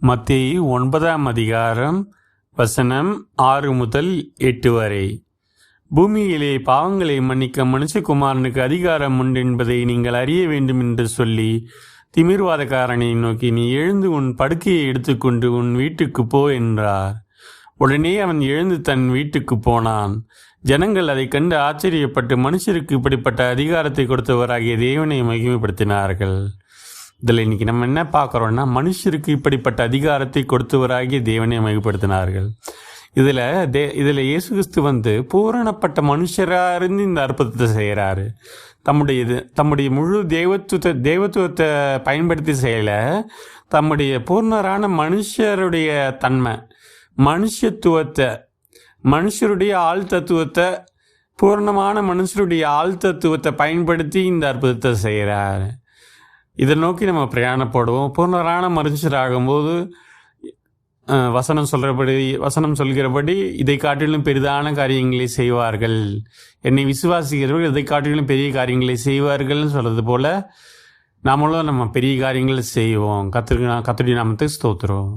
மத்தேயு 9ஆம் அதிகாரம் வசனம் 6 முதல் 8 வரை. பூமியிலே பாவங்களை மன்னிக்க மனுஷகுமாரனுக்கு அதிகாரம் உண்டு என்பதை நீங்கள் அறிய வேண்டும் என்று சொல்லி திமிர்வாதக்காரனை நோக்கி, நீ எழுந்து உன் படுக்கையை எடுத்துக்கொண்டு உன் வீட்டுக்கு போ என்றார். உடனே அவன் எழுந்து தன் வீட்டுக்கு போனான். ஜனங்கள் அதை கண்டு ஆச்சரியப்பட்டு மனுஷருக்கு இப்படிப்பட்ட அதிகாரத்தை கொடுத்தவராகிய தேவனை மகிமைப்படுத்தினார்கள். இதில் இன்னைக்கு நம்ம என்ன பார்க்குறோன்னா, மனுஷருக்கு இப்படிப்பட்ட அதிகாரத்தை கொடுத்தவராகிய தேவனை மகிமைப்படுத்தினார்கள். இதில் இயேசு கிறிஸ்து பூரணப்பட்ட மனுஷராக இருந்து இந்த அற்புதத்தை செய்கிறாரு. தம்முடைய முழு தெய்வத்துவத்தை பயன்படுத்தி செய்யல, தம்முடைய பூர்ணரான மனுஷருடைய தன்மை, மனுஷத்துவத்தை, மனுஷருடைய ஆள் தத்துவத்தை, பூர்ணமான மனுஷருடைய ஆள் தத்துவத்தை பயன்படுத்தி இந்த அற்புதத்தை செய்கிறார். இதை நோக்கி நம்ம பிரயாணப்படுவோம். பூர்ணரான மனுஷராகும்போது வசனம் சொல்கிறபடி இதை காட்டிலும் பெரிதான காரியங்களை செய்வார்கள், என்னை விசுவாசிக்கிறவர்கள் இதை காட்டிலும் பெரிய காரியங்களை செய்வார்கள்னு சொல்கிறது போல் நாமளும் நம்ம பெரிய காரியங்களை செய்வோம். கர்த்தருடைய நாமத்தை ஸ்தோத்திரம்.